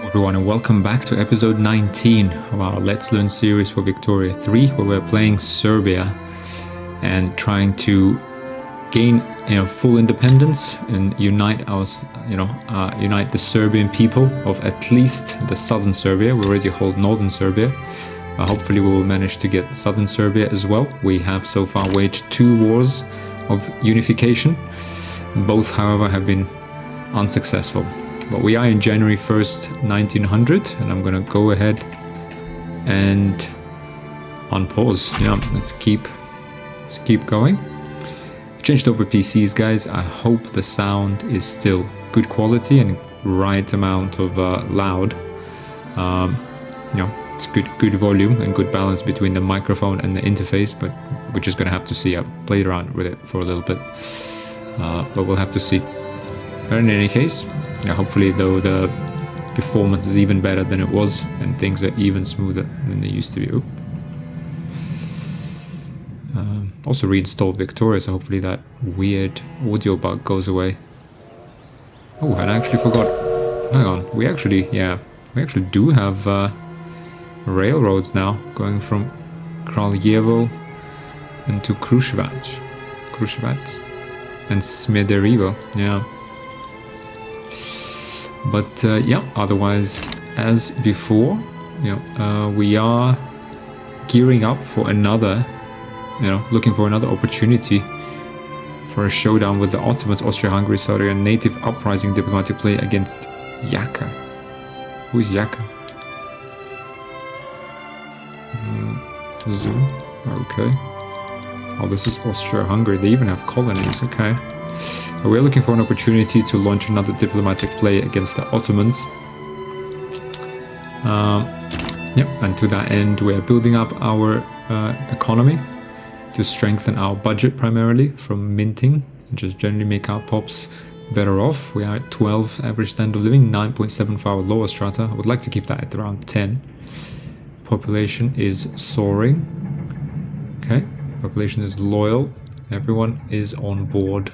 Everyone, and welcome back to episode 19 of our Let's Learn series for Victoria 3, where we're playing Serbia and trying to gain, full independence and unite unite the Serbian people of at least the southern Serbia. We already hold northern Serbia. Hopefully, we will manage to get southern Serbia as well. We have so far waged 2 wars of unification. Both, however, have been unsuccessful. But we are in January 1st, 1900, and I'm gonna go ahead and unpause. Let's keep going. Changed over PCs, guys. I hope the sound is still good quality and right amount of loud. It's good volume and good balance between the microphone and the interface, but we're just gonna have to see. I've played around with it for a little bit, but we'll have to see. But in any case, hopefully though the performance is even better than it was and things are even smoother than they used to be. Also reinstalled Victoria, so hopefully that weird audio bug goes away. Oh, and I actually forgot. Hang on, we actually do have railroads now going from Kraljevo into Kruševac and Smederevo. But otherwise, as before, we are gearing up for another, looking for another opportunity for a showdown with the Ottomans, Austria-Hungary, Saudi, and native uprising diplomatic play against Yaka. Who is Yaka? Zoom. Okay. Oh, this is Austria-Hungary. They even have colonies. Okay. We're looking for an opportunity to launch another diplomatic play against the Ottomans. And to that end, we're building up our economy to strengthen our budget primarily from minting and just generally make our pops better off. We are at 12 average standard of living, 9.7 for our lower strata. I would like to keep that at around 10. Population is soaring. Okay, population is loyal. Everyone is on board.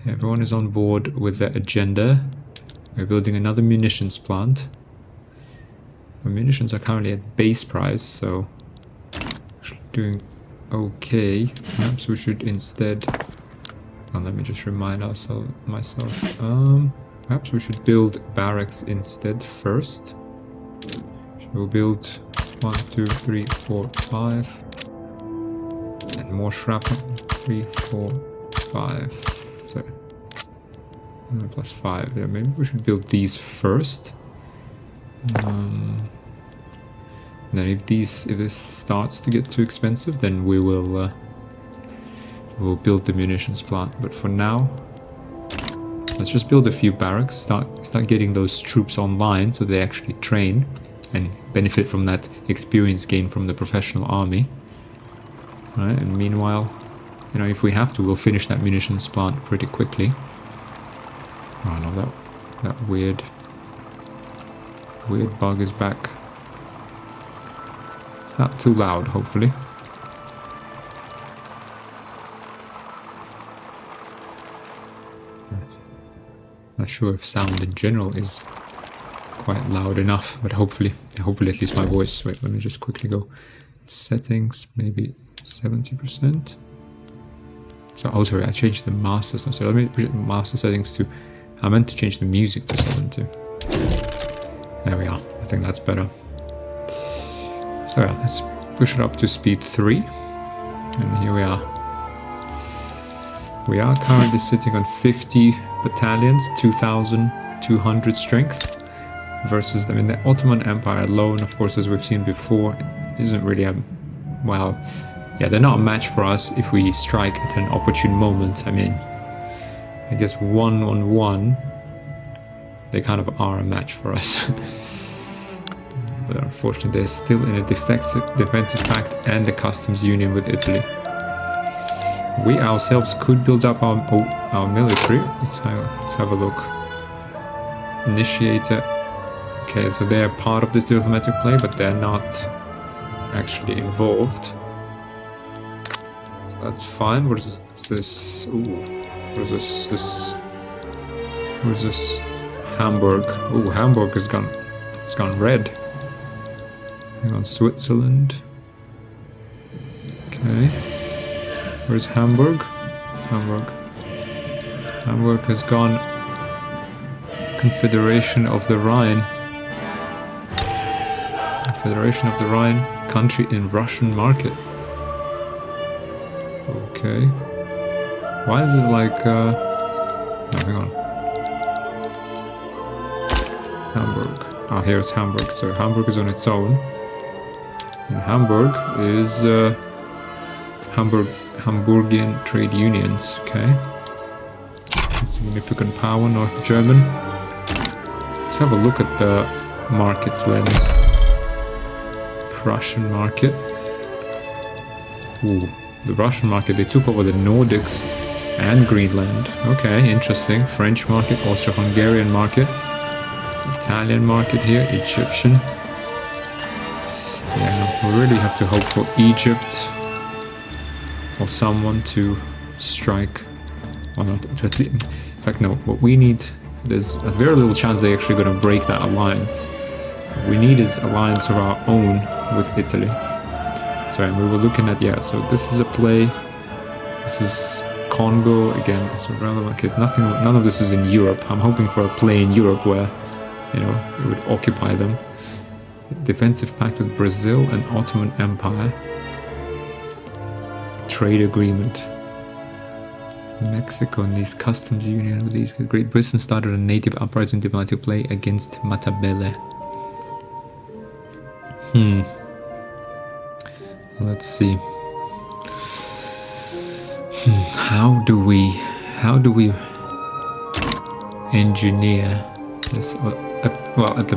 Everyone is on board with the agenda. We're building another munitions plant. Our munitions are currently at base price, so actually doing okay. Perhaps we should instead. Let me just remind myself. Perhaps we should build barracks instead first. We'll build 1, 2, 3, 4, 5, and more shrapnel. 3, 4, 5. So, plus 5. Yeah, maybe we should build these first. Then if this starts to get too expensive, then we will we'll build the munitions plant. But for now, let's just build a few barracks. Start getting those troops online so they actually train and benefit from that experience gained from the professional army. All right, and meanwhile, if we have to, we'll finish that munitions plant pretty quickly. Oh no, that weird bug is back. It's not too loud, hopefully. Not sure if sound in general is quite loud enough, but hopefully at least my voice. Wait, let me just quickly go settings, maybe 70%. So, oh sorry, I changed the master. So let me push the master settings to. I meant to change the music to 70. There we are. I think that's better. So yeah, let's push it up to speed 3. And here we are. We are currently sitting on 50 battalions, 2,200 strength. Versus them in the Ottoman Empire alone, of course, as we've seen before, isn't really they're not a match for us if we strike at an opportune moment. I mean, I guess 1-on-1, they kind of are a match for us. But unfortunately, they're still in a defensive pact and a customs union with Italy. We ourselves could build up our military. Let's have a look. Initiator. Okay, so they're part of this diplomatic play, but they're not actually involved. So that's fine. What is this? Ooh, what is this? Who is this? Hamburg. Oh, Hamburg has gone. It's gone red. Hang on, Switzerland. Okay. Where's Hamburg? Hamburg. Hamburg has gone. Confederation of the Rhine. Confederation of the Rhine. Country in Russian market. Okay. Why is it like, no, hang on. Hamburg. Ah, here's Hamburg. So Hamburg is on its own. And Hamburg is, Hamburgian trade unions. Okay. Significant power, North German. Let's have a look at the markets lens. Prussian market. Ooh, the Russian market, they took over the Nordics and Greenland. Okay, interesting. French market, Austro-Hungarian market. Italian market here, Egyptian. Yeah, we really have to hope for Egypt or someone to strike. Well, not, in fact, no, what we need, there's a very little chance they're actually going to break that alliance. What we need is alliance of our own with Italy. Sorry, we were looking at, yeah, so this is a play. This is Congo, again, that's a relevant case. None of this is in Europe. I'm hoping for a play in Europe where, you know, it would occupy them. Defensive pact with Brazil and Ottoman Empire. Trade agreement. Mexico and these customs union with these. Great Britain started a native uprising diplomatic play against Matabele. Let's see. How do we engineer this? Well, at the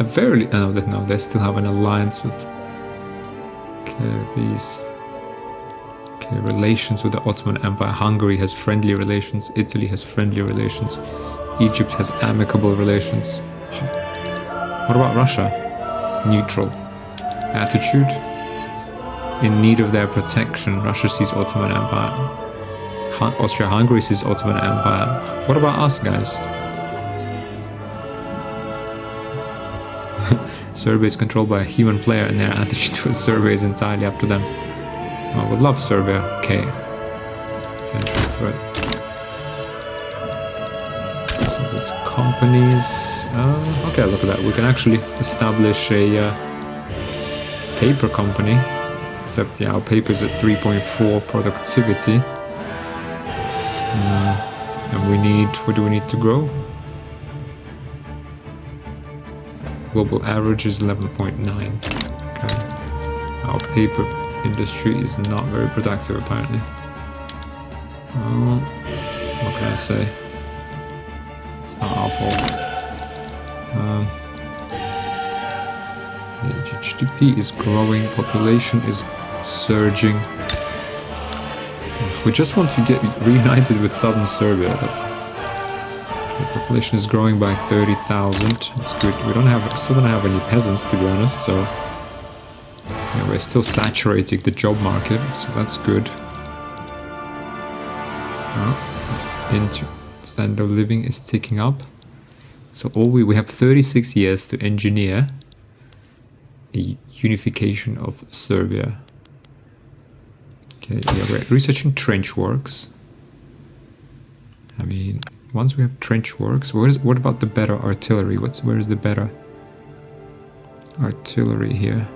very no, they still have an alliance with these. Relations with the Ottoman Empire. Hungary has friendly relations. Italy has friendly relations. Egypt has amicable relations. What about Russia? Neutral. Attitude? In need of their protection. Russia sees Ottoman Empire. Austria-Hungary sees Ottoman Empire. What about us, guys? Serbia is controlled by a human player and their attitude towards Serbia is entirely up to them. I would love Serbia. Okay. Potential threat. So this companies. Okay, look at that. We can actually establish a paper company. Except, yeah, our paper's at 3.4 productivity. And we need. What do we need to grow? Global average is 11.9. Okay. Our paper industry is not very productive, apparently. What can I say? It's not our fault. GDP is growing, population is surging. We just want to get reunited with southern Serbia. Population is growing by 30,000. That's good. We still don't have any peasants, to be honest. So. Yeah, we're still saturating the job market, so that's good. Into standard of living is ticking up. So we have 36 years to engineer a unification of Serbia. Okay, yeah, we're researching trench works. I mean, once we have trench works, what about the better artillery? Where is the better artillery here?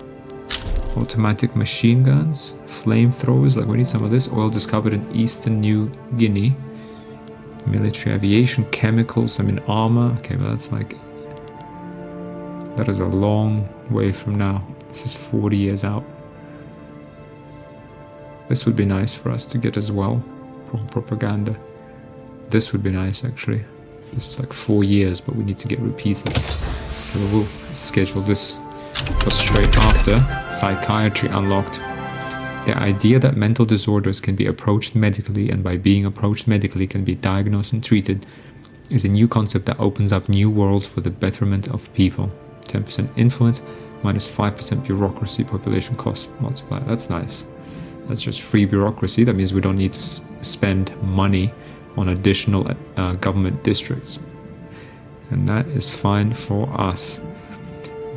Automatic machine guns, flamethrowers, like we need some of this. Oil discovered in eastern New Guinea. Military aviation, chemicals, I mean armor. Okay, but that's like... That is a long way from now. This is 40 years out. This would be nice for us to get as well. Propaganda. This would be nice, actually. This is like 4 years, but we need to get repeaters. So we'll schedule this for straight after. Psychiatry unlocked. The idea that mental disorders can be approached medically and by being approached medically can be diagnosed and treated is a new concept that opens up new worlds for the betterment of people. 10% influence, minus 5% bureaucracy, population cost multiplier. That's nice. That's just free bureaucracy. That means we don't need to spend money on additional government districts. And that is fine for us.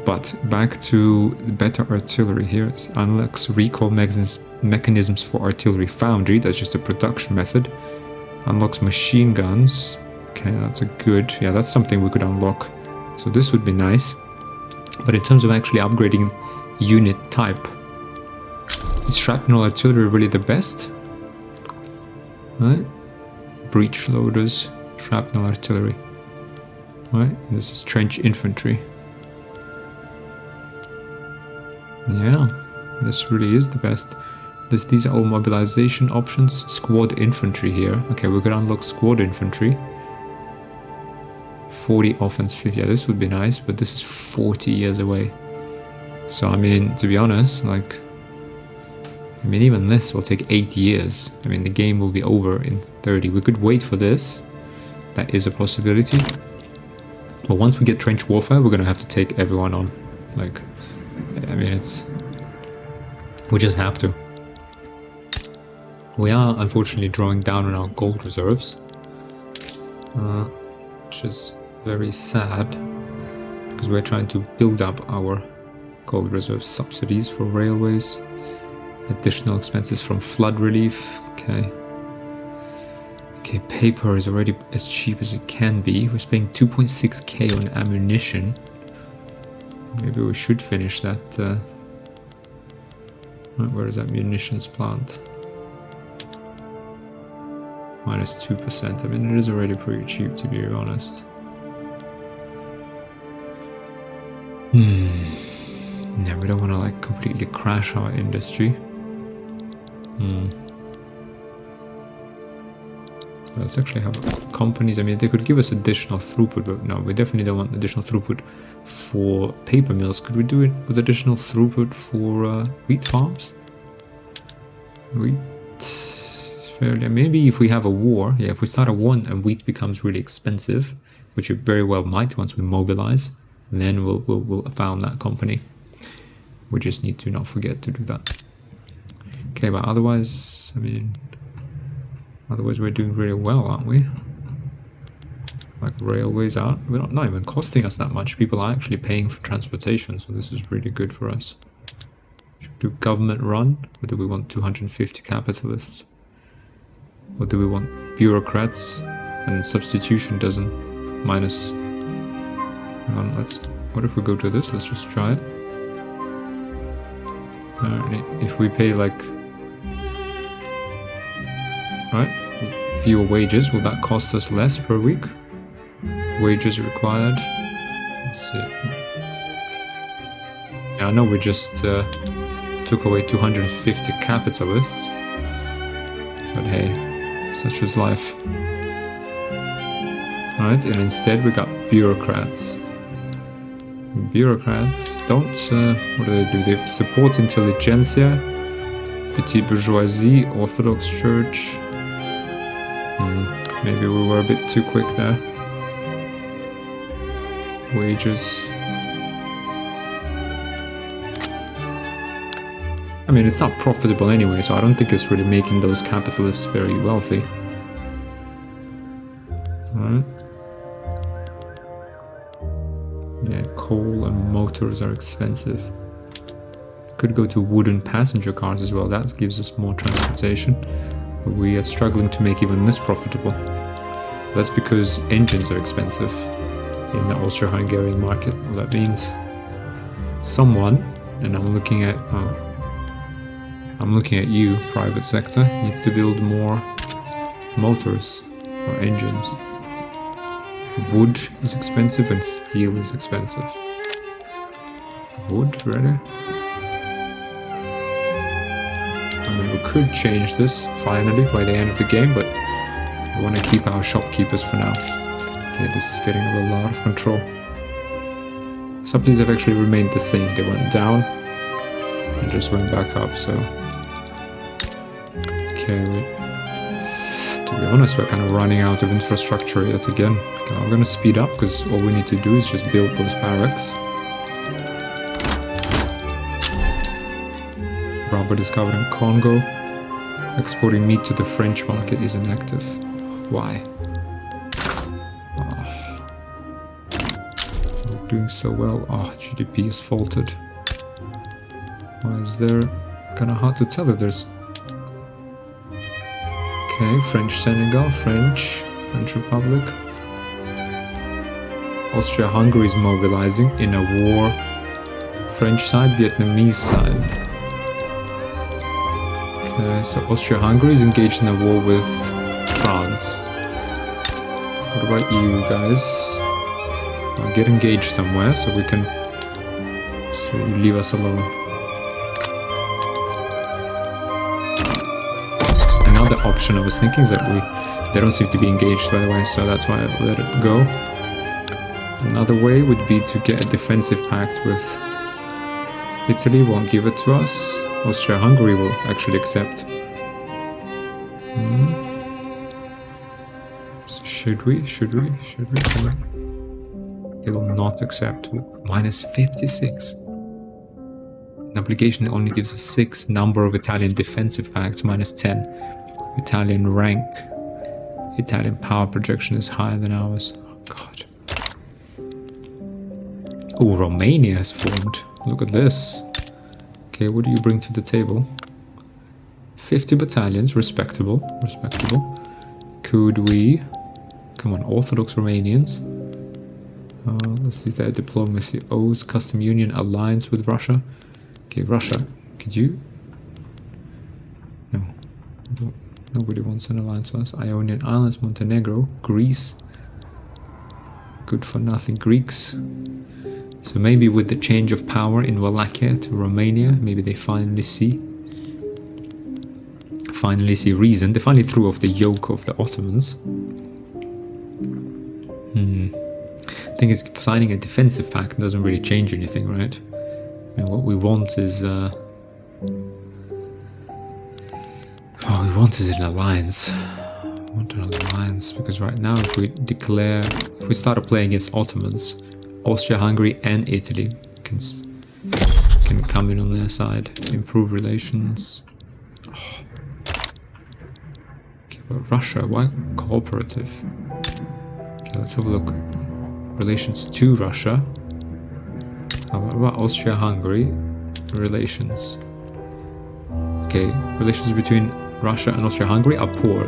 But back to better artillery here. It unlocks recall mechanisms for artillery foundry. That's just a production method. Unlocks machine guns. Okay, that's a good... Yeah, that's something we could unlock. So this would be nice. But in terms of actually upgrading unit type, is shrapnel artillery really the best? Right? Breech loaders, shrapnel artillery. Right? This is trench infantry. Yeah, this really is the best. These are all mobilization options. Squad infantry here. Okay, we could unlock squad infantry. 40 offense, 50. Yeah, this would be nice, but this is 40 years away. So, I mean, to be honest, like... I mean, even this will take 8 years. I mean, the game will be over in 30. We could wait for this. That is a possibility. But once we get trench warfare, we're going to have to take everyone on. Like, I mean, it's... We just have to. We are, unfortunately, drawing down on our gold reserves. Which is very sad. Because we're trying to build up our gold reserve subsidies for railways. Additional expenses from flood relief. Okay. Okay, paper is already as cheap as it can be. We're spending 2.6k on ammunition. Maybe we should finish that. Where is that munitions plant? Minus 2%. I mean, it is already pretty cheap, to be honest. Yeah, we don't want to like completely crash our industry. Let's actually have companies. I mean, they could give us additional throughput, but no, we definitely don't want additional throughput for paper mills. Could we do it with additional throughput for wheat farms? Wheat, fairly. Maybe if we have a war, yeah, if we start a war and wheat becomes really expensive, which it very well might once we mobilize, then we'll found that company. We just need to not forget to do that. Okay, but otherwise, I mean, otherwise we're doing really well, aren't we? Like railways are, we're not even costing us that much. People are actually paying for transportation, so this is really good for us. Should we do government run, or do we want 250 capitalists? Or do we want bureaucrats? And substitution doesn't minus. Hang on, what if we go to this? Let's just try it. If we pay like, right, fewer wages, will that cost us less per week? Wages required. Let's see. Yeah, I know we just took away 250 capitalists, but hey, such is life. Right, and instead we got bureaucrats. Bureaucrats don't, what do? They support intelligentsia, petite bourgeoisie, Orthodox Church. Maybe we were a bit too quick there. Wages. I mean, it's not profitable anyway, so I don't think it's really making those capitalists very wealthy. Alright. Yeah, coal and motors are expensive. Could go to wooden passenger cars as well, that gives us more transportation. But we are struggling to make even this profitable. That's because engines are expensive in the Austro-Hungarian market. Well, that means someone, and I'm looking at you, private sector, needs to build more motors or engines. Wood is expensive and steel is expensive. Wood, really? I mean, we could change this finally by the end of the game, but I want to keep our shopkeepers for now. Okay, this is getting a little out of control. Subsidies have actually remained the same. They went down and just went back up, so... Okay, to be honest, we're kind of running out of infrastructure yet again. Okay, I'm going to speed up, because all we need to do is just build those barracks. Rubber discovered in Congo. Exporting meat to the French market is inactive. Why? Oh. doing so well. Oh, GDP is faltered. Why is there? Kind of hard to tell if there's... Okay, French Senegal, French Republic. Austria-Hungary is mobilizing in a war. French side, Vietnamese side. Okay, so Austria-Hungary is engaged in a war with France. What about you guys? I'll get engaged somewhere so we can... So you leave us alone. Another option I was thinking is that they don't seem to be engaged, by the way, so that's why I let it go. Another way would be to get a defensive pact with Italy, won't give it to us. Austria-Hungary will actually accept. So should we? Come on. They will not accept. Minus 56. An obligation only gives us 6. Number of Italian defensive pacts, minus 10. Italian rank. Italian power projection is higher than ours. Oh, God. Oh, Romania has formed. Look at this. Okay, what do you bring to the table? 50 battalions, respectable. Could we... Come on, Orthodox Romanians. Let's see their diplomacy. Oaths, custom union, alliance with Russia. Okay, Russia, could you... No. Nobody wants an alliance with us. Ionian Islands, Montenegro, Greece. Good for nothing, Greeks. So maybe with the change of power in Wallachia to Romania, maybe they finally see reason. They finally threw off the yoke of the Ottomans. Thing is, signing a defensive pact doesn't really change anything, right? I mean, what we want is an alliance. We want an alliance because right now, if we start a play against Ottomans, Austria-Hungary and Italy can come in on their side, improve relations. Oh. Okay, but Russia, why cooperative? Okay, let's have a look. Relations to Russia. What about Austria-Hungary? Relations. Okay, relations between Russia and Austria-Hungary are poor.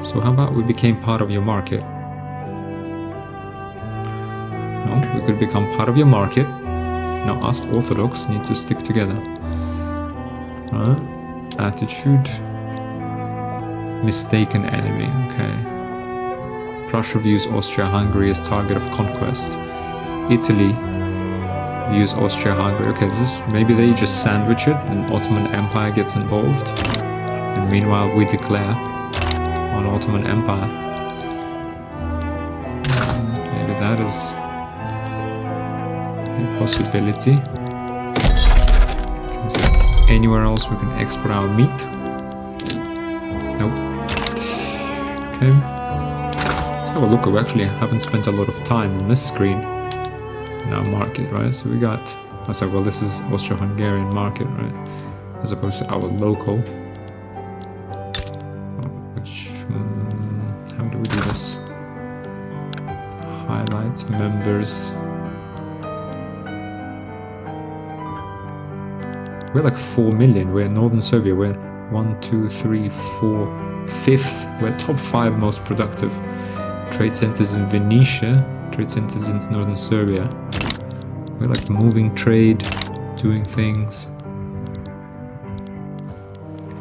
So how about we became part of your market? No, we could become part of your market. Now us Orthodox need to stick together. Attitude. Mistaken enemy, okay. Prussia views Austria-Hungary as target of conquest. Italy views Austria-Hungary. Okay, maybe they just sandwich it and Ottoman Empire gets involved. And meanwhile we declare on Ottoman Empire. Maybe that is a possibility. Is there anywhere else we can export our meat? Nope. Okay. Let's have a look. We actually haven't spent a lot of time on this screen in our market, right? So we got... Oh, sorry, well, this is Austro-Hungarian market, right? As opposed to our local. Which... how do we do this? Highlight members. We're like 4 million. We're in Northern Serbia. We're 1, 2, 3, 4, 5th. We're top 5 most productive. Trade centers in Venetia, trade centers in Northern Serbia. We're like moving trade, doing things.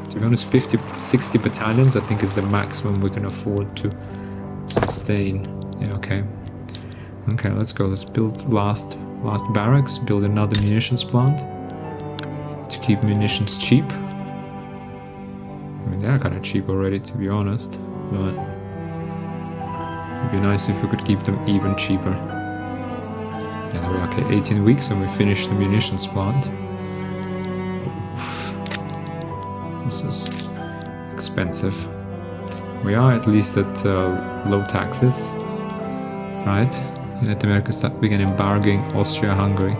To be honest, 60 battalions I think is the maximum we can afford to sustain. Yeah, okay. Okay, let's go. Let's build last barracks, build another munitions plant to keep munitions cheap. I mean, they're kind of cheap already, to be honest, but it'd be nice if we could keep them even cheaper. Yeah, there we are. Okay, 18 weeks and we finished the munitions plant. Oof. This is expensive. We are at least at low taxes, right? And let America began embargoing Austria-Hungary.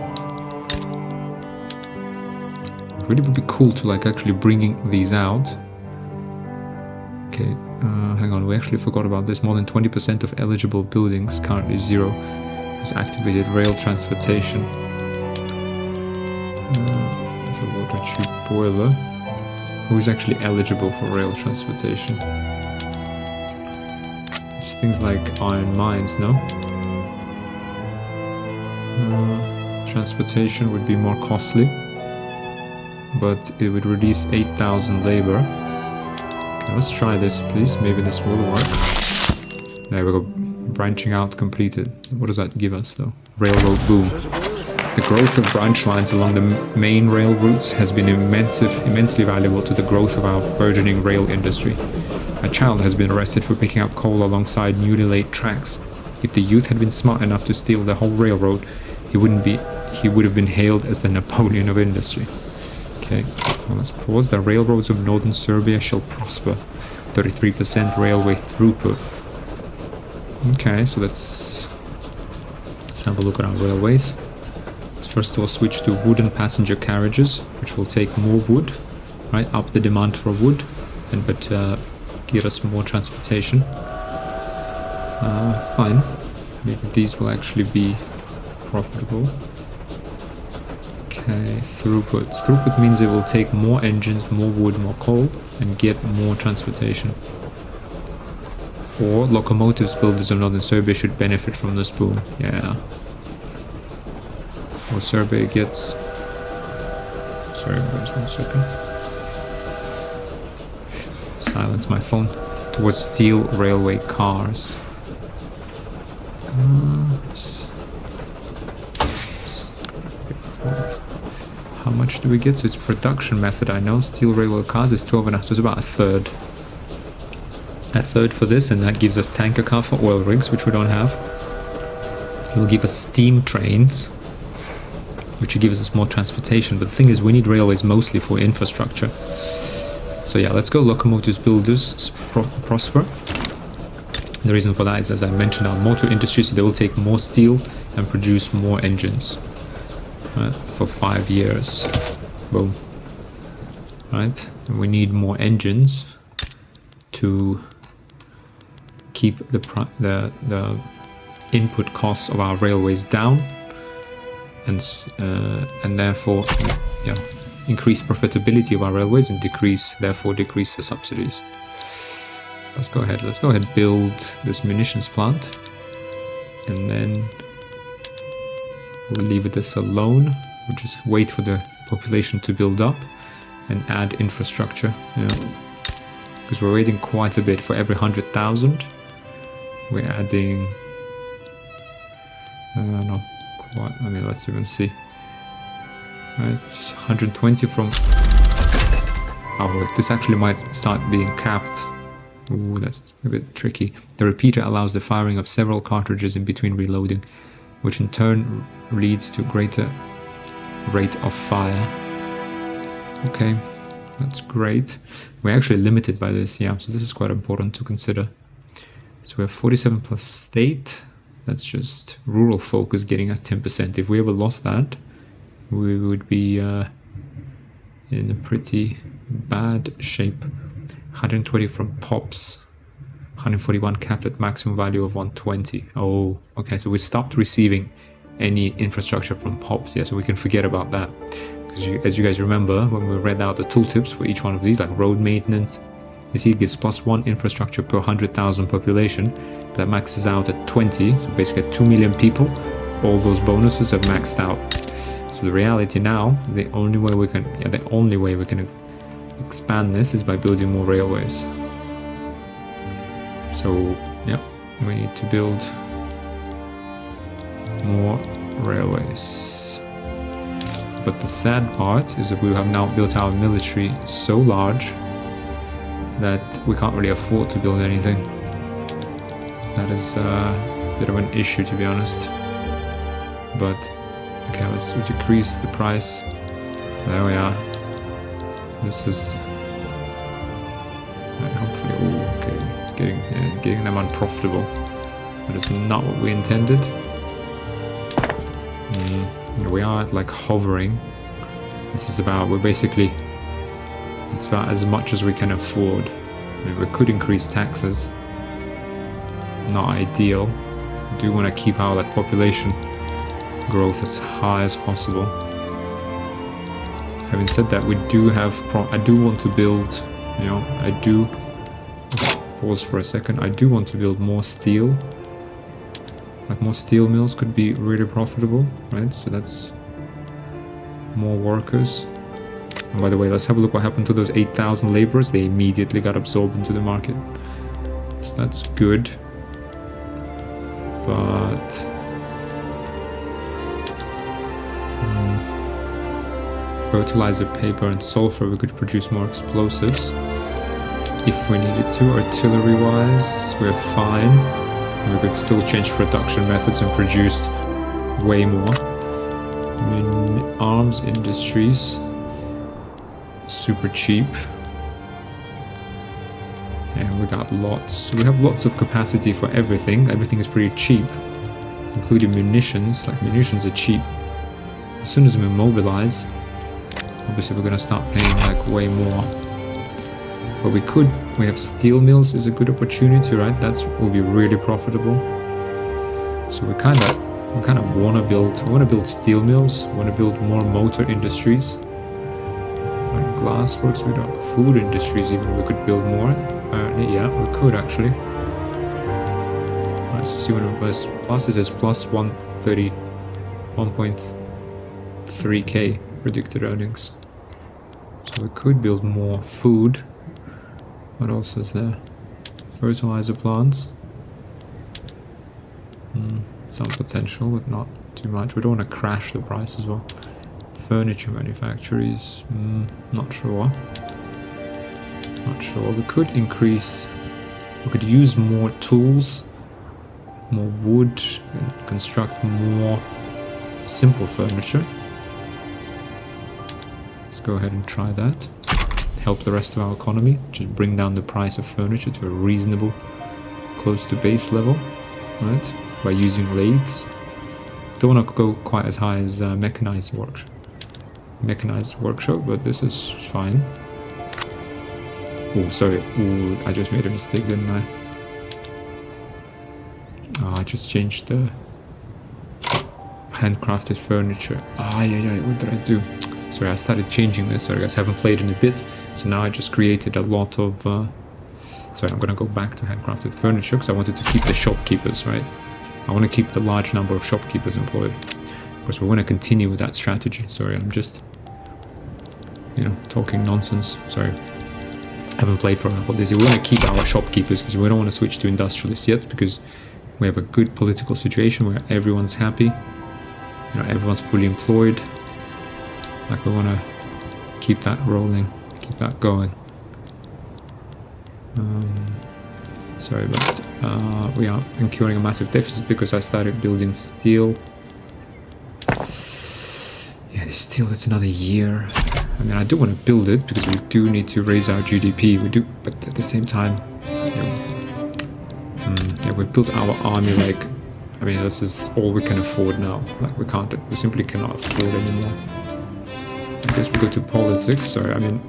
It really would be cool to like actually bringing these out. Okay, hang on, we actually forgot about this. More than 20% of eligible buildings, currently 0, has activated rail transportation. There's a water tube boiler. Who's actually eligible for rail transportation? It's things like iron mines, no? Transportation would be more costly, but it would release 8,000 labor. Okay, let's try this, please. Maybe this will work. There we go. Branching out completed. What does that give us, though? Railroad boom. The growth of branch lines along the main rail routes has been immensely valuable to the growth of our burgeoning rail industry. A child has been arrested for picking up coal alongside newly laid tracks. If the youth had been smart enough to steal the whole railroad, he would have been hailed as the Napoleon of industry. Okay, well, let's pause. The railroads of northern Serbia shall prosper. 33% railway throughput. Okay, so let's have a look at our railways. First of all, switch to wooden passenger carriages, which will take more wood, right? Up the demand for wood, but get us more transportation. Fine. Maybe these will actually be profitable. Okay, throughput. Throughput means it will take more engines, more wood, more coal, and get more transportation. Or locomotives builders of northern Serbia should benefit from this boom. Yeah. Well, Serbia gets... Sorry, guys, 1 second. Silence my phone. Towards steel railway cars. How much do we get? So it's production method, I know. Steel railway cars is 12.5, so it's about a third. A third for this, and that gives us tanker car for oil rigs, which we don't have. It will give us steam trains, which gives us more transportation. But the thing is, we need railways mostly for infrastructure. So yeah, let's go locomotives builders prosper. The reason for that is, as I mentioned, our motor industry, so they will take more steel and produce more engines, right, for 5 years. Boom. Right, and we need more engines to keep the input costs of our railways down, and therefore, yeah, increase profitability of our railways and therefore decrease the subsidies. Let's go ahead build this munitions plant, and then we'll leave this alone. We'll just wait for the population to build up and add infrastructure, because we're waiting quite a bit. For every 100,000 we're adding no, quite, I mean, let's even see. Right, 120 from... Oh, this actually might start being capped. Ooh, that's a bit tricky. The repeater allows the firing of several cartridges in between reloading, which in turn leads to greater rate of fire. Okay, that's great. We're actually limited by this, yeah, so this is quite important to consider. So we have 47 plus state. That's just rural focus getting us 10%. If we ever lost that, we would be in a pretty bad shape. 120 from POPs, 141 capped at maximum value of 120. Oh, okay, so we stopped receiving any infrastructure from POPs. Yeah, so we can forget about that. Because as you guys remember, when we read out the tooltips for each one of these, like road maintenance, you see it gives +1 infrastructure per 100,000 population. That maxes out at 20, so basically at 2 million people, all those bonuses have maxed out. So the reality now, the only way we can expand this is by building more railways. So yeah, we need to build more railways. But the sad part is that we have now built our military so large that we can't really afford to build anything. That is a bit of an issue, to be honest. But okay, let's decrease the price. There we are. This is hopefully, oh, okay, it's getting them unprofitable. That is not what we intended. We are like hovering. This is about, it's about as much as we can afford. I mean, we could increase taxes. Not ideal, do want to keep our like population growth as high as possible. Having said that, we do have I do want to build, you know, let's pause for a second. I do want to build more steel. Like more steel mills could be really profitable, right? So that's more workers. And by the way, let's have a look what happened to those 8,000 laborers. They immediately got absorbed into the market. That's good. But fertilizer, paper and sulfur, we could produce more explosives if we needed to. Artillery wise, we're fine. We could still change production methods and produce way more. I mean, arms industries, super cheap. And we got lots. We have lots of capacity for everything. Everything is pretty cheap, including munitions. Like munitions are cheap. As soon as we mobilize, obviously we're gonna start paying like way more. But we have steel mills is a good opportunity, right? That's will be really profitable. So we kind of want to build steel mills. We want to build more motor industries. And glassworks, we don't. Food industries even we could build more. Yeah, we could actually. Let's see when it was plus. It says plus 1.3k predicted earnings. So we could build more food. What else is there? Fertilizer plants. Some potential, but not too much. We don't want to crash the price as well. Furniture manufacturers. Not sure. Not sure. We could increase. We could use more tools, more wood, and construct more simple furniture. Let's go ahead and try that. Help the rest of our economy, just bring down the price of furniture to a reasonable, close to base level, right? By using lathes. Don't want to go quite as high as mechanized workshop, but this is fine. Oh, sorry. Ooh, I just made a mistake, didn't I? Oh, I just changed the handcrafted furniture. Yeah. What did I do? Sorry, I started changing this. Sorry guys, haven't played in a bit. So now I just created a lot of... Sorry, I'm going to go back to handcrafted furniture because I wanted to keep the shopkeepers, right? I want to keep the large number of shopkeepers employed. Of course, we want to continue with that strategy. Sorry, I'm just... You know, talking nonsense. Sorry. I haven't played for a couple of days. We want to keep our shopkeepers because we don't want to switch to industrialists yet because we have a good political situation where everyone's happy. You know, everyone's fully employed. Like we want to keep that rolling, keep that going. Sorry, but we are incurring a massive deficit because I started building steel. Yeah, this steel, it's another year. I mean, I do want to build it because we do need to raise our GDP. We do, but at the same time, yeah, we've built our army. Like, I mean, this is all we can afford now. Like, we simply cannot afford anymore. I guess we go to politics. Sorry, I mean,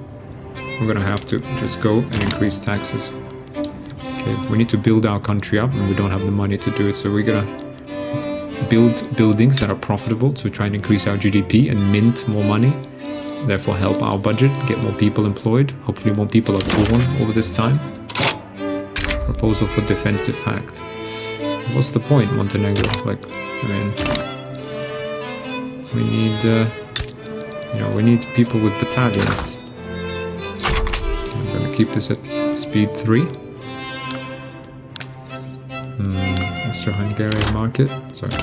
we're gonna have to just go and increase taxes. Okay, we need to build our country up, and we don't have the money to do it. So we're gonna build buildings that are profitable to try and increase our GDP and mint more money. Therefore, help our budget, get more people employed. Hopefully, more people are born over this time. Proposal for defensive pact. What's the point, Montenegro? Like, I mean, we need, you know, we need people with battalions. I'm gonna keep this at speed 3. Austro-Hungarian market. Sorry.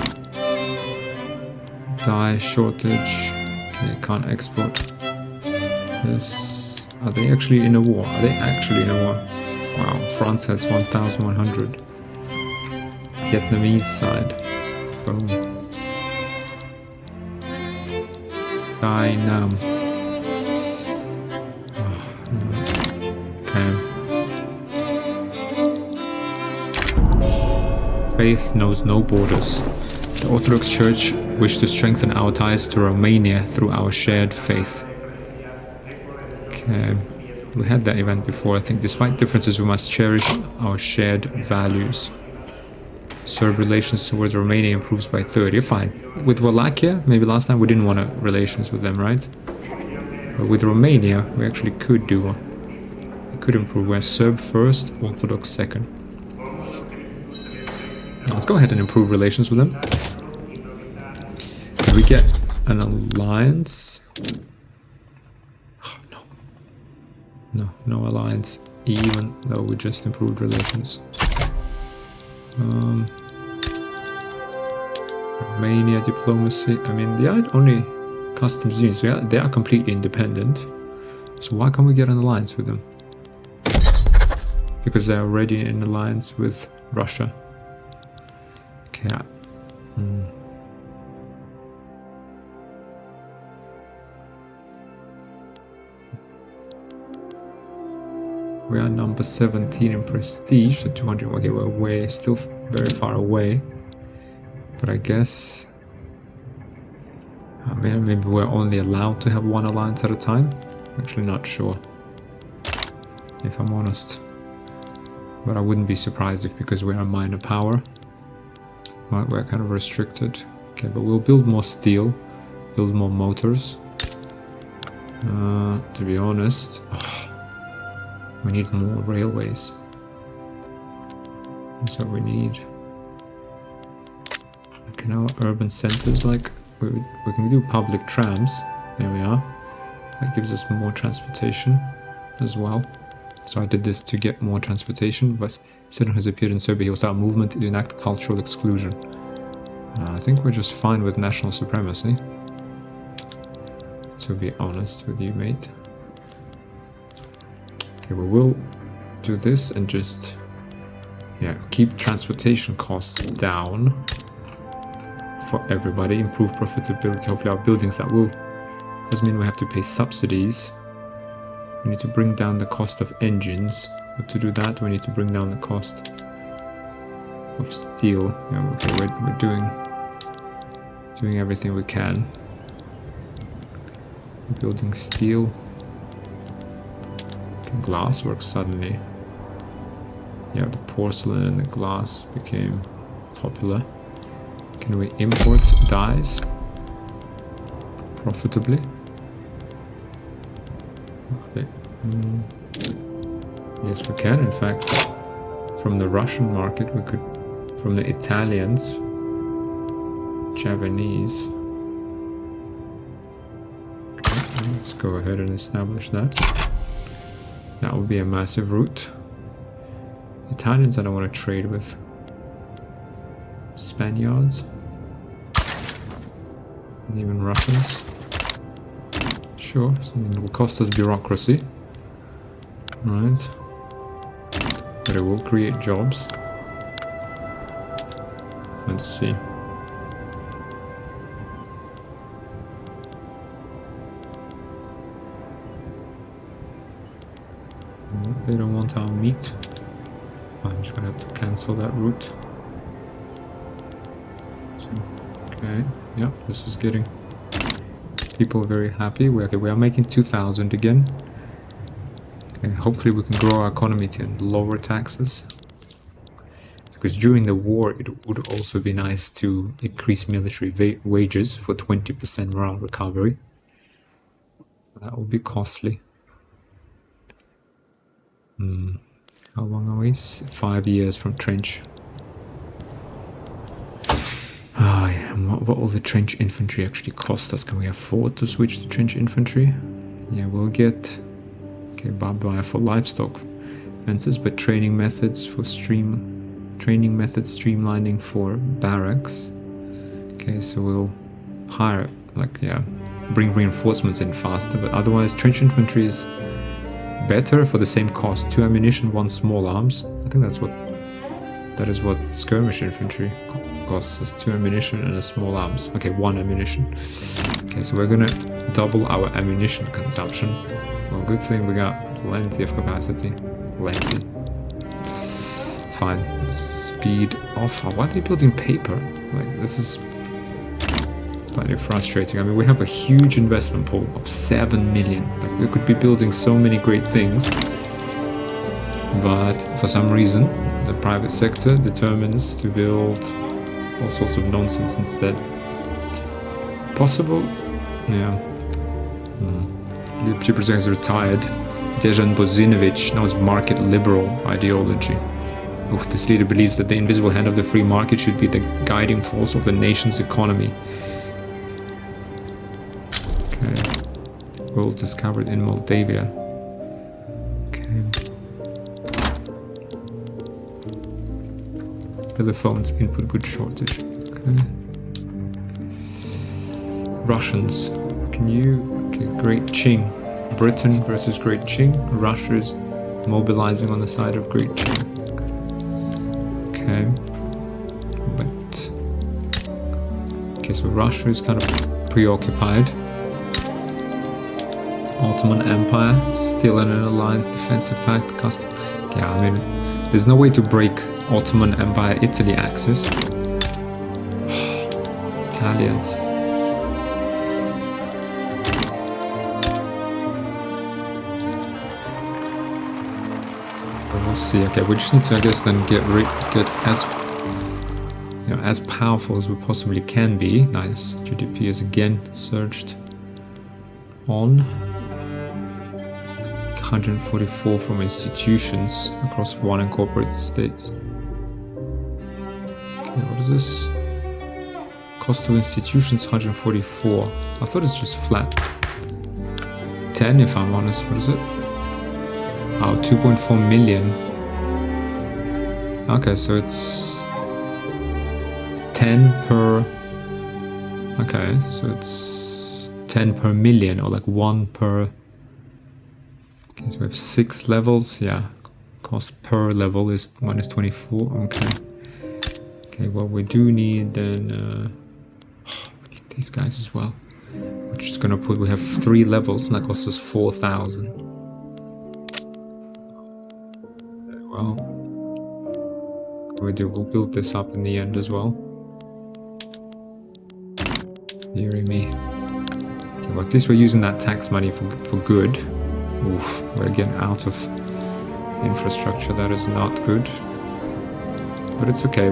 Dye shortage. Okay, can't export. This. Are they actually in a war? Are they actually in a war? Wow, France has 1,100. Vietnamese side. Boom. Dai Nam. Okay. Faith knows no borders. The Orthodox Church wished to strengthen our ties to Romania through our shared faith. Okay. We had that event before. I think despite differences, we must cherish our shared values. Serb relations towards Romania improves by 30. Fine. With Wallachia, maybe last time we didn't want relations with them, right? But with Romania, we actually could do. We could improve. We're Serb first, Orthodox second. Let's go ahead and improve relations with them. Can we get an alliance? Oh, no. No alliance, even though we just improved relations. Romania diplomacy. I mean, they are only customs unions. So they are completely independent. So why can't we get an alliance with them? Because they're already in alliance with Russia. Okay. We are number 17 in prestige, so 200. Okay, we're still very far away. But I guess maybe we're only allowed to have one alliance at a time. I'm actually not sure, if I'm honest. But I wouldn't be surprised if, because we're a minor power, we're kind of restricted. Okay, but we'll build more steel, build more motors. To be honest, we need more railways. That's what we need. Okay, now urban centers, like we can do public trams. There we are. That gives us more transportation as well. So I did this to get more transportation, but Sidon has appeared in Serbia. He will start a movement to enact cultural exclusion. I think we're just fine with national supremacy, to be honest with you, mate. Okay, we will do this and just, keep transportation costs down for everybody, improve profitability. Hopefully our buildings, that will, doesn't mean we have to pay subsidies. We need to bring down the cost of engines, but to do that we need to bring down the cost of steel. Yeah, okay, we're doing everything we can. Building steel. Glass works suddenly. Yeah, the porcelain and the glass became popular. Can we import dyes profitably? Okay. Yes, we can. In fact, from the Russian market, we could, from the Italians, Javanese. Okay, let's go ahead and establish that. That would be a massive route. Italians I don't want to trade with. Spaniards. And even Russians. Sure, I mean, it will cost us bureaucracy. Right. But it will create jobs. Let's see. They don't want our meat. I'm just gonna have to cancel that route. So, okay, yeah, this is getting people very happy. We are making 2,000 again. And hopefully we can grow our economy to lower taxes. Because during the war it would also be nice to increase military wages for 20% morale recovery. That would be costly. How long are we? 5 years from trench. Ah, yeah. And what will the trench infantry actually cost us? Can we afford to switch to trench infantry? Yeah, we'll get barbed wire for livestock fences, but training methods streamlining for barracks. Okay, so we'll hire, bring reinforcements in faster, but otherwise trench infantry is better for the same cost. 2 ammunition, 1 small arms. I think that is what skirmish infantry costs us. 2 ammunition and a small arms. Okay, 1 ammunition. Okay, so we're gonna double our ammunition consumption. Well, good thing we got plenty of capacity. Plenty. Fine. Speed off. Why are they building paper? Like, this is slightly frustrating. I mean, we have a huge investment pool of 7 million. Like, we could be building so many great things, but for some reason The private sector determines to build all sorts of nonsense instead. Possible? Yeah. The Chief President is retired. Dejan Bozinovic, now it's market liberal ideology. Oof, this leader believes that the invisible hand of the free market should be the guiding force of the nation's economy. Okay. World discovered in Moldavia. Okay. Telephones input good shortage. Okay. Russians. Can you... Okay, Great Qing. Britain versus Great Qing. Russia is mobilizing on the side of Great Qing. Okay. But... Okay, so Russia is kind of preoccupied. Ottoman Empire, still in an alliance defensive pact. Yeah, I mean, there's no way to break Ottoman Empire Italy axis. Italians. We'll see. Okay, we just need to, I guess, then get as, you know, as powerful as we possibly can be. Nice. GDP is again surged on. 144 from institutions across 1 incorporated states. Okay, what is this? Cost of institutions 144. I thought it's just flat. 10 if I'm honest. What is it? Oh, 2.4 million. Okay, so it's 10 per... Okay, so it's 10 per million, or like 1 per... Okay, so we have 6 levels, yeah. Cost per level is minus 24, okay. Okay, well we do need then... we need these guys as well. We're just gonna put... We have 3 levels, and that costs us 4,000. Well... We'll build this up in the end as well. Deary me. Okay, well, at least we're using that tax money for good. Oof, we're getting out of infrastructure. That is not good. But it's okay.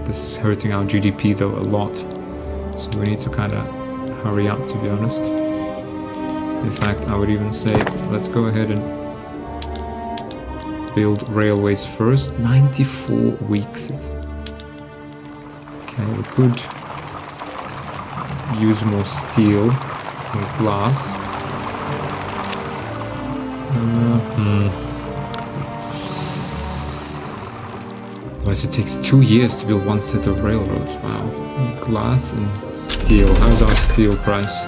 This is hurting our GDP though a lot. So we need to kind of hurry up, to be honest. In fact, I would even say let's go ahead and build railways first. 94 weeks. Okay, we could use more steel and glass. Otherwise it takes 2 years to build 1 set of railroads. Wow. Glass and steel. How's our steel price?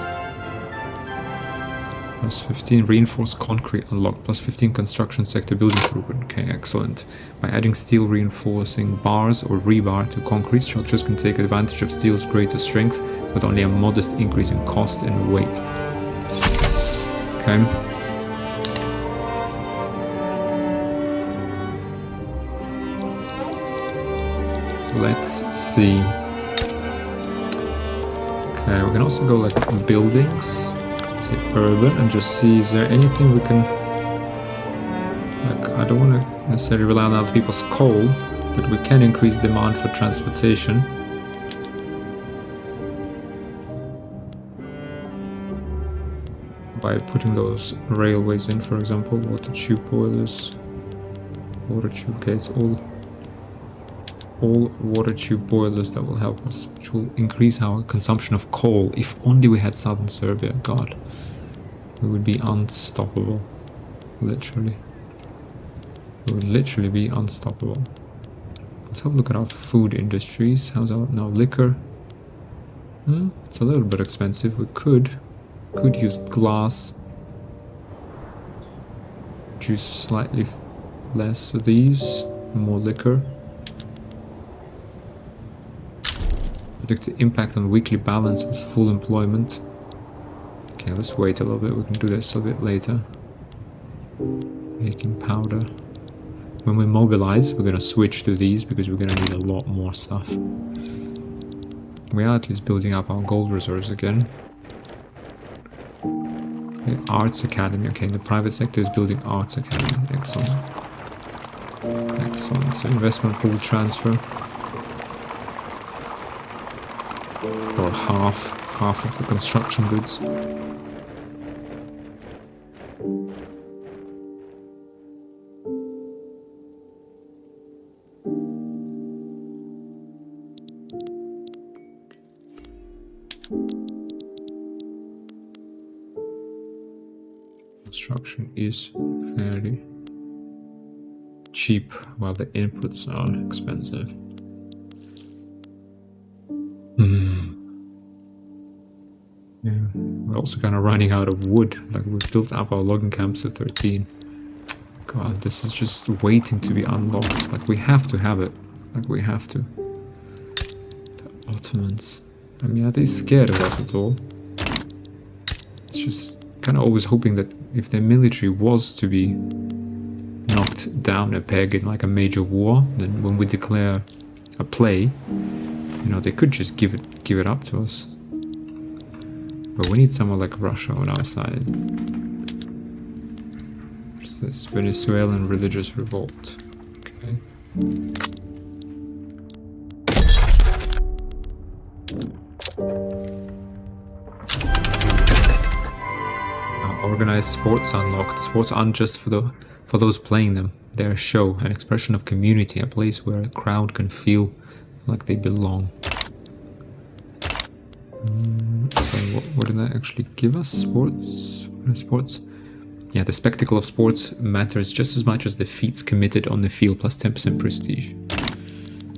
Plus 15 reinforced concrete unlocked. Plus 15 construction sector building throughput. Okay, excellent. By adding steel reinforcing bars or rebar to concrete, structures can take advantage of steel's greater strength with only a modest increase in cost and weight. Okay. Let's see. Okay, we can also go like buildings. Let's say urban and just see, is there anything we can... Like, I don't want to necessarily rely on other people's coal, but we can increase demand for transportation. By putting those railways in, for example, water tube boilers. Water tube, okay, it's all water tube boilers that will help us, which will increase our consumption of coal. If only we had southern Serbia, god, we would be unstoppable. Literally, we would literally be unstoppable. Let's have a look at our food industries. How's our now liquor? It's a little bit expensive. We could use glass, juice slightly less of these, more liquor. Predict the impact on weekly balance with full employment. Okay, let's wait a little bit. We can do this a bit later. Making powder. When we mobilize, we're gonna switch to these because we're gonna need a lot more stuff. We are at least building up our gold reserves again. Okay, Arts Academy. Okay, the private sector is building Arts Academy. Excellent. Excellent. So investment pool transfer. Or half of the construction goods. Construction is fairly cheap while the inputs are expensive. Yeah, we're also kind of running out of wood. Like, we've built up our logging camps to 13. God, this is just waiting to be unlocked. Like, we have to have it. Like, we have to. The Ottomans. I mean, are they scared of us at all? It's just kind of always hoping that if their military was to be knocked down a peg in like a major war, then when we declare a play, you know, they could just give it up to us. But we need someone like Russia on our side. What's this? Venezuelan religious revolt. Okay. Organized sports unlocked. Sports aren't just for those playing them. They're a show, an expression of community, a place where a crowd can feel like they belong. So what did that actually give us? Sports? Sports? Yeah, the spectacle of sports matters just as much as the feats committed on the field, plus 10% prestige.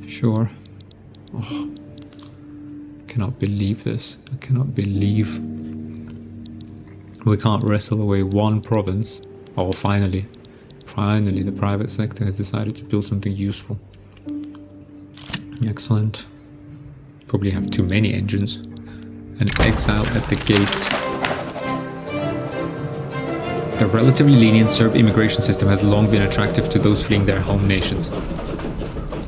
Sure. Oh, I cannot believe this. I cannot believe we can't wrestle away one province. Oh, finally the private sector has decided to build something useful. Excellent. Probably have too many engines. And exile at the gates. The relatively lenient Serb immigration system has long been attractive to those fleeing their home nations.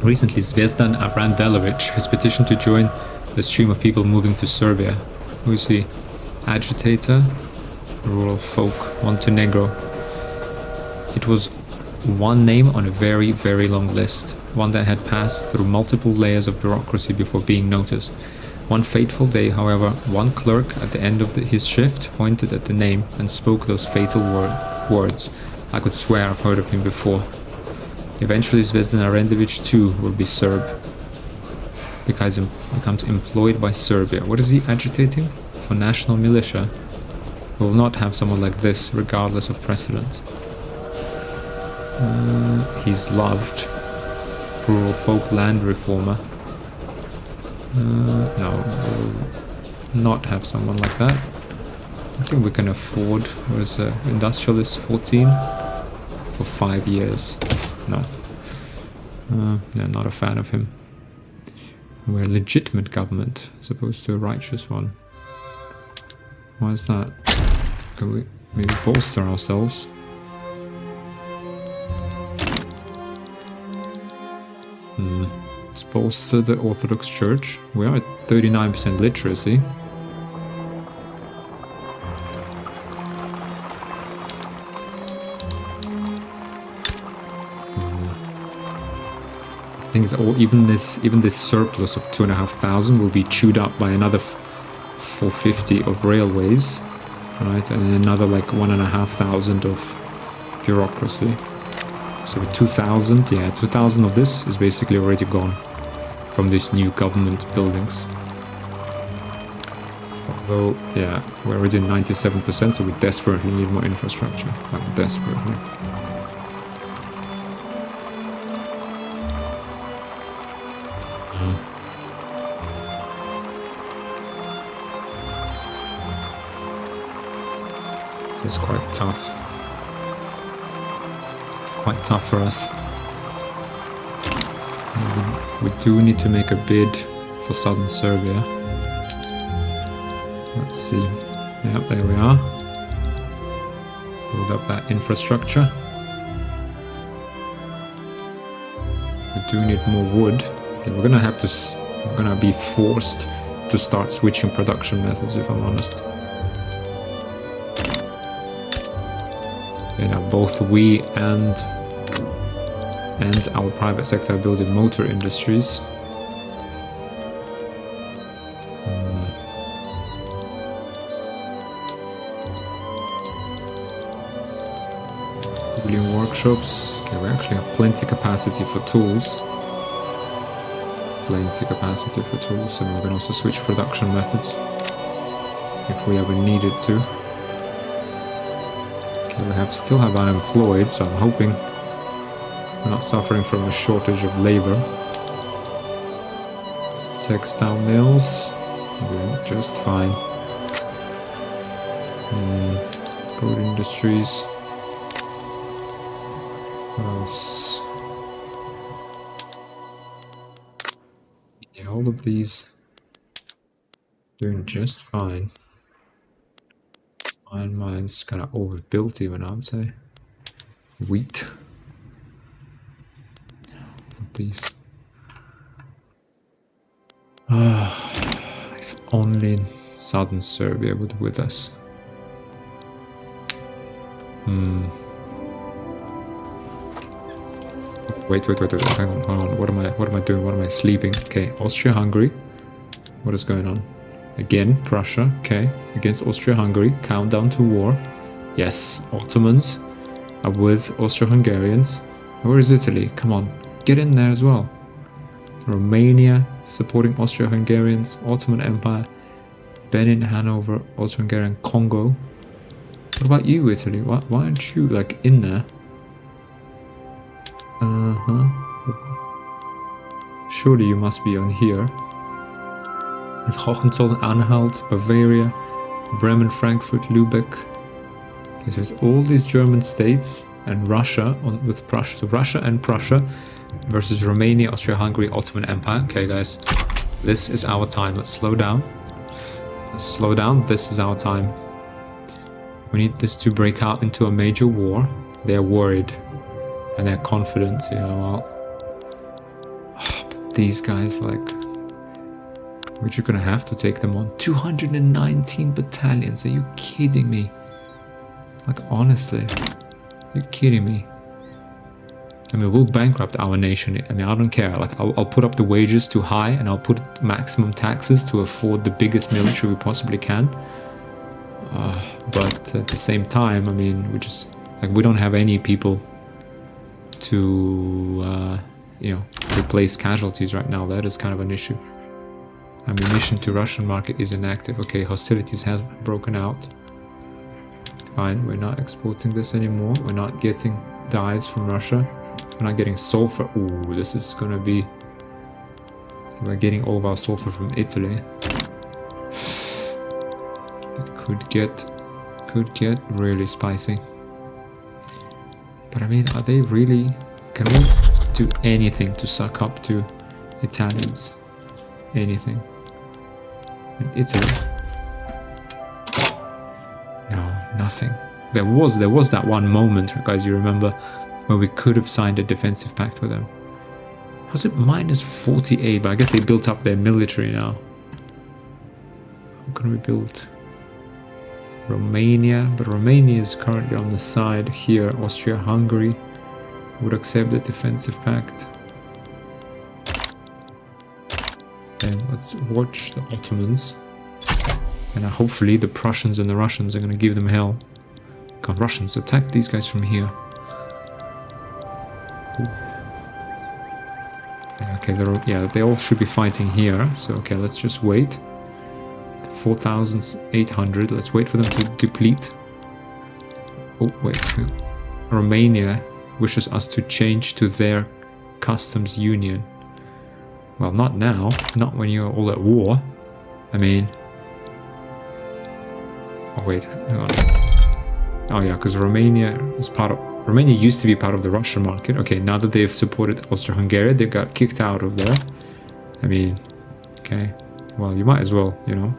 Recently, Zvezdan Avrandelovic has petitioned to join the stream of people moving to Serbia. Who is he? Agitator? Rural folk, Montenegro. It was one name on a very, very long list, one that had passed through multiple layers of bureaucracy before being noticed. One fateful day, however, one clerk at the end of his shift pointed at the name and spoke those fatal words. I could swear I've heard of him before. Eventually Zvezdan Arendovic too will be Serb. Becomes employed by Serbia. What is he agitating? For national militia? We will not have someone like this, regardless of precedent. He's loved. Rural folk land reformer. No, we'll not have someone like that. I think we can afford, whereas industrialist 14 for 5 years. No. They're not a fan of him. We're a legitimate government, as opposed to a righteous one. Why is that? Can we maybe bolster ourselves? Let's bolster the Orthodox Church. We are at 39% literacy. Things, or even this surplus of 2,500 will be chewed up by another 450 of railways, right, and another like 1,500 of bureaucracy. So 2,000, yeah, 2,000 of this is basically already gone from these new government buildings. Although, yeah, we're already at 97%, so we desperately need more infrastructure, like desperately. This is quite tough. Quite tough for us. We do need to make a bid for southern Serbia. Let's see. Yeah, there we are. Build up that infrastructure. We do need more wood. Okay, we're gonna be forced to start switching production methods, if I'm honest. You know, both we and and our private sector are building motor industries. Building workshops. Okay, we actually have plenty capacity for tools. Plenty capacity for tools, and we can also switch production methods if we ever needed to. Okay, we still have unemployed, so I'm hoping we're not suffering from a shortage of labor. Textile mills, doing just fine. Food industries. What else? Yeah, all of these doing just fine. Iron mine's kind of overbuilt even, I'd say. Wheat. These. If only southern Serbia would be with us. Wait, hang on, what am I doing? What am I sleeping? Okay, Austria-Hungary. What is going on? Again, Prussia, okay. Against Austria-Hungary, countdown to war. Yes, Ottomans are with Austro-Hungarians. Where is Italy? Come on, get in there as well. Romania, supporting Austro-Hungarians, Ottoman Empire, Benin, Hanover, Austro-Hungarian, Congo. What about you, Italy? Why aren't you, like, in there? Surely you must be on here. It's Hohenzollern-Anhalt, Bavaria, Bremen, Frankfurt, Lübeck. Okay, so it's all these German states and Russia with Prussia. So Russia and Prussia versus Romania, Austria-Hungary, Ottoman Empire. Okay, guys, this is our time. Let's slow down. Let's slow down. This is our time. We need this to break out into a major war. They're worried and they're confident, you know. But these guys, like, we're just gonna have to take them on. 219 battalions. Are you kidding me? Like, honestly, you're kidding me. I mean, we'll bankrupt our nation. I mean, I don't care. Like, I'll put up the wages too high and I'll put maximum taxes to afford the biggest military we possibly can. But at the same time, I mean, we don't have any people to, you know, replace casualties right now. That is kind of an issue. Ammunition to Russian market is inactive. Okay, hostilities have broken out. Fine, we're not exporting this anymore. We're not getting dyes from Russia. We're not getting sulfur. Ooh, this is gonna be... We're getting all of our sulfur from Italy. It could get really spicy. But I mean, are they really... Can we do anything to suck up to Italians? Anything? In Italy? No, nothing. There was that one moment, guys, you remember, where we could have signed a defensive pact with them. How's it minus 48? But I guess they built up their military now. How can we build? Romania, but Romania is currently on the side here. Austria-Hungary would accept the defensive pact. And let's watch the Ottomans. And hopefully the Prussians and the Russians are going to give them hell. Come on, Russians, attack these guys from here. Ooh. Okay, they all should be fighting here. So, okay, let's just wait. 4,800. Let's wait for them to deplete. Oh, wait. Romania wishes us to change to their customs union. Well, not now. Not when you're all at war. I mean... Oh, wait. Hang on. Oh, yeah, because Romania is part of... Romania used to be part of the Russian market. Okay, now that they've supported Austro-Hungary, they got kicked out of there. I mean... Okay. Well, you might as well, you know,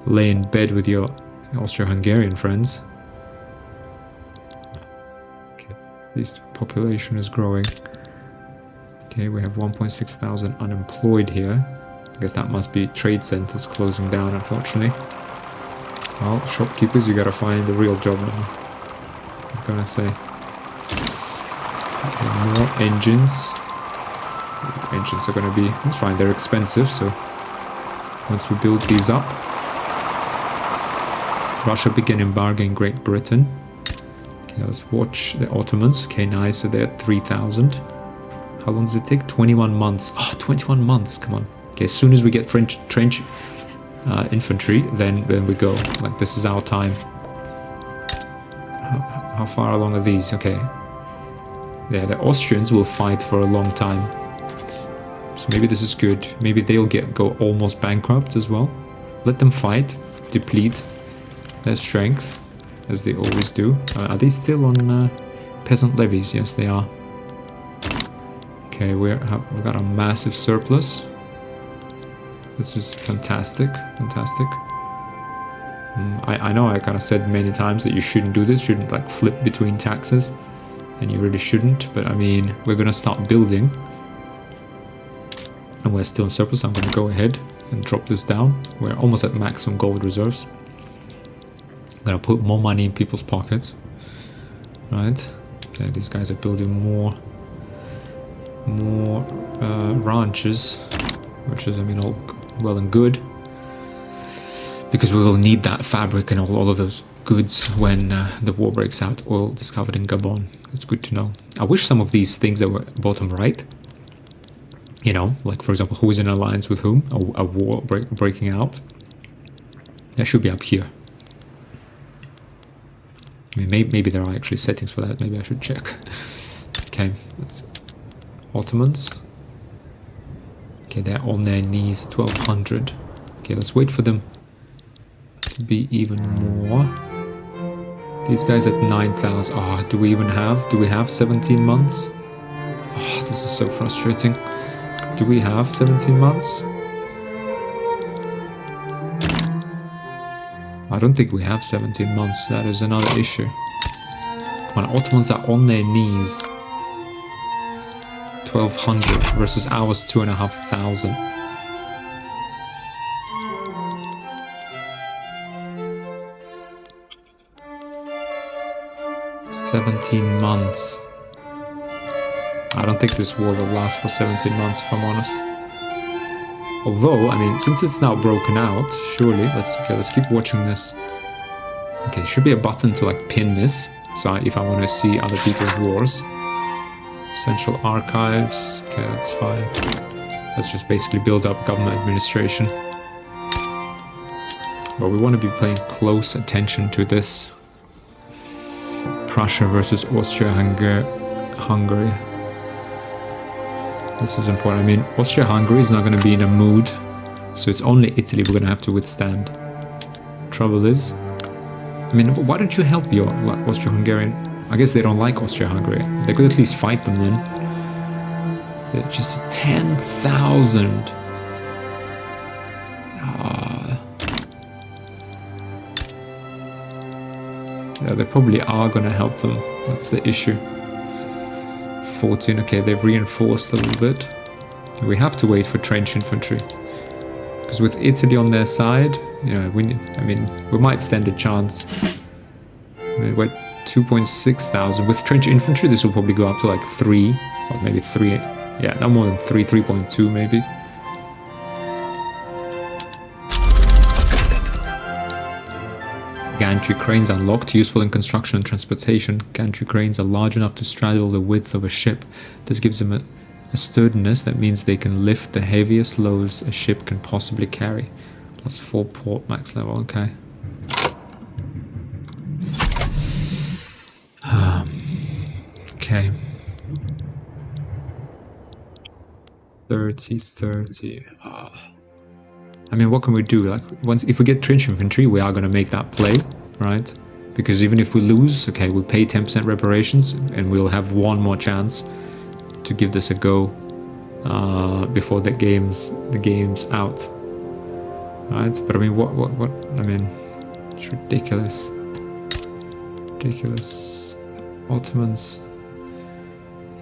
lay in bed with your Austro-Hungarian friends. Okay. At least population is growing. Okay, we have 1.6 thousand unemployed here. I guess that must be trade centers closing down, unfortunately. Well, shopkeepers, you gotta find the real job now. I'm gonna say. Okay, more engines. Engines are gonna be fine, they're expensive, so once we build these up. Russia began embargoing Great Britain. Okay, let's watch the Ottomans. Okay, nice, so they're at 3,000. How long does it take? 21 months. Oh, 21 months, come on. Okay, as soon as we get French trench infantry, then we go. Like, this is our time. How far along are these? Okay. Yeah, the Austrians will fight for a long time. So maybe this is good. Maybe they'll go almost bankrupt as well. Let them fight, deplete their strength, as they always do. Are they still on peasant levies? Yes, they are. Okay, we've got a massive surplus. This is fantastic, fantastic. I know I kind of said many times that you shouldn't do this, shouldn't like flip between taxes, and you really shouldn't, but I mean, we're gonna start building, and we're still in surplus. I'm gonna go ahead and drop this down. We're almost at max on gold reserves. I'm gonna put more money in people's pockets, right? Okay, these guys are building more ranches, which is, I mean, all well and good, because we will need that fabric and all of those goods when the war breaks out. Oil discovered in Gabon. It's good to know. I wish some of these things that were bottom right, you know, like for example, who is in alliance with whom, a war breaking out, that should be up here. I mean, maybe there are actually settings for that. Maybe I should check. Okay, let's Ottomans. Okay, they're on their knees, 1200. Okay, let's wait for them to be even more. These guys at 9,000. Oh, do we have 17 months? Oh, this is so frustrating. Do we have 17 months? I don't think we have 17 months. That is another issue. Come on, Ottomans are on their knees. 1,200 versus ours 2,500. "17 months. I don't think this war will last for 17 months, if I'm honest. Although, I mean, since it's now broken out, surely, let's keep watching this. Okay, should be a button to like pin this, so if I want to see other people's wars. Central archives, okay, that's fine. Let's just basically build up government administration. But we want to be paying close attention to this. Prussia versus Austria-Hungary. This is important. I mean, Austria-Hungary is not going to be in a mood, so it's only Italy we're going to have to withstand. Trouble is, I mean, why don't you help your Austro-Hungarian? I guess they don't like Austria-Hungary. They could at least fight them then. They're just 10,000. Yeah, they probably are going to help them. That's the issue. 14. Okay, they've reinforced a little bit. We have to wait for trench infantry. Because with Italy on their side, you know, we might stand a chance. I mean, we're 2,600. With trench infantry, this will probably go up to like 3, or maybe 3. Yeah, no more than 3, 3.2 maybe. Gantry cranes unlocked, useful in construction and transportation. Gantry cranes are large enough to straddle the width of a ship. This gives them a sturdiness that means they can lift the heaviest loads a ship can possibly carry. Plus 4 port max level, okay. Okay. 30. I mean, what can we do? Like, if we get trench infantry, we are going to make that play, right? Because even if we lose, okay, we'll pay 10% reparations, and we'll have one more chance to give this a go before the game's out, right? But I mean, what? I mean, it's ridiculous. Ridiculous. Ottomans.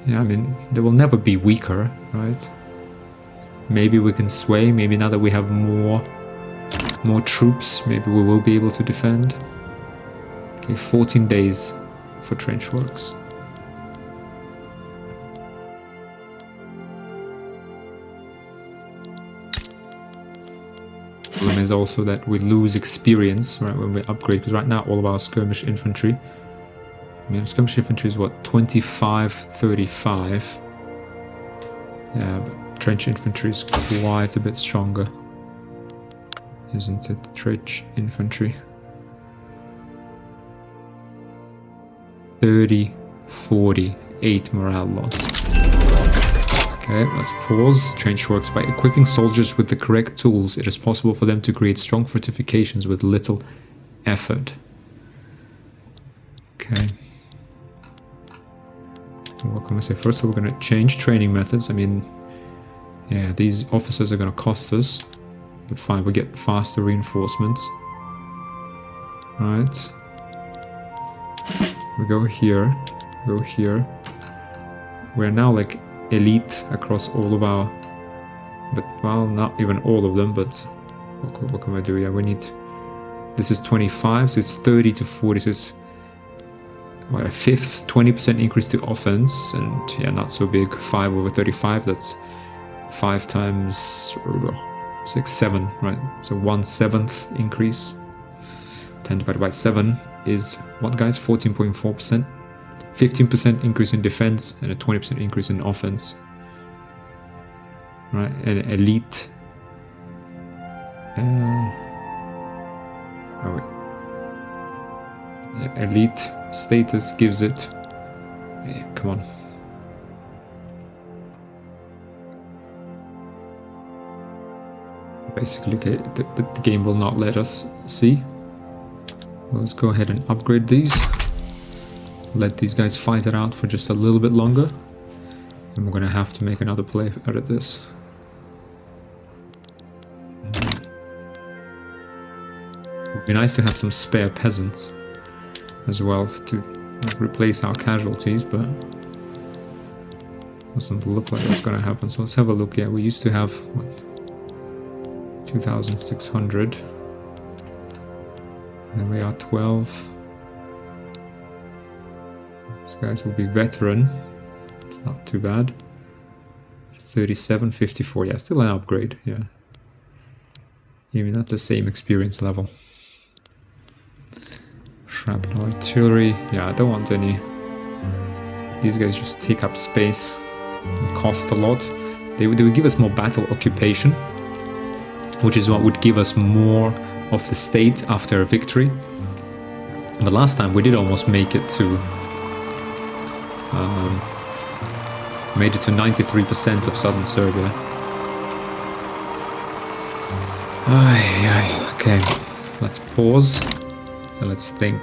Yeah, I mean, they will never be weaker, right? Maybe we can sway. Maybe now that we have more troops, maybe we will be able to defend. Okay, 14 days for trench works. is also that we lose experience, right, when we upgrade, because right now all of our skirmish infantry, I mean, skirmish infantry is what, 25, 35. Yeah, but trench infantry is quite a bit stronger, isn't it? Trench infantry. 30, 40, 8 morale loss. Okay, let's pause. Trench works by equipping soldiers with the correct tools. It is possible for them to create strong fortifications with little effort. Okay. What can we say? First of all, we're going to change training methods. I mean, yeah, these officers are going to cost us. But fine, we get faster reinforcements. Right. We go here. Go here. We're now like elite across all of our, but well, not even all of them, but what can we do? Yeah, we need, this is 25, so it's 30 to 40, so it's what, a fifth, 20% increase to offense, and yeah, not so big. 5 over 35, that's 5 times 6, 7, right? So 1/7 increase. 10 divided by 7 is what, guys? 14.4%. 15% increase in defense and a 20% increase in offense. Right, and elite. Oh wait. Yeah, elite status gives it. Yeah, come on. Basically, okay, the game will not let us see. Well, let's go ahead and upgrade these. Let these guys fight it out for just a little bit longer. And we're gonna have to make another play out of this. It would be nice to have some spare peasants as well to replace our casualties, but doesn't look like that's gonna happen. So let's have a look. Yeah, we used to have what, 2,600. And we are 12. These guys will be veteran. It's not too bad. 37, 54. Yeah, still an upgrade. Yeah. Even at the same experience level. Shrapnel artillery. Yeah, I don't want any. These guys just take up space. It cost a lot. They would give us more battle occupation, which is what would give us more of the state after a victory. But last time we did almost make it to 93% of southern Serbia. Okay, let's pause and let's think.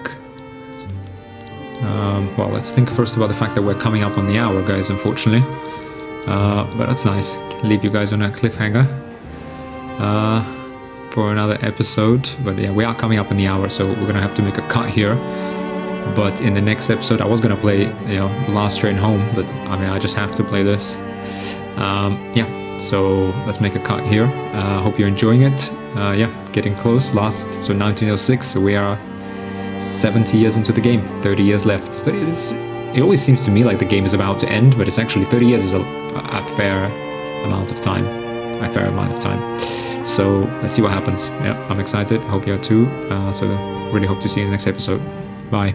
Well, let's think first about the fact that we're coming up on the hour, guys, unfortunately. But that's nice. Leave you guys on a cliffhanger for another episode. But yeah, we are coming up on the hour, so we're gonna have to make a cut here. But in the next episode, I was gonna play, you know, Last Train Home, but I mean, I just have to play this. Yeah, so let's make a cut here. Hope you're enjoying it. Yeah, getting close. So 1906, so we are 70 years into the game. 30 years left. It always seems to me like the game is about to end, but it's actually 30 years is a fair amount of time. A fair amount of time. So let's see what happens. Yeah, I'm excited. Hope you are too. So really hope to see you in the next episode. Bye.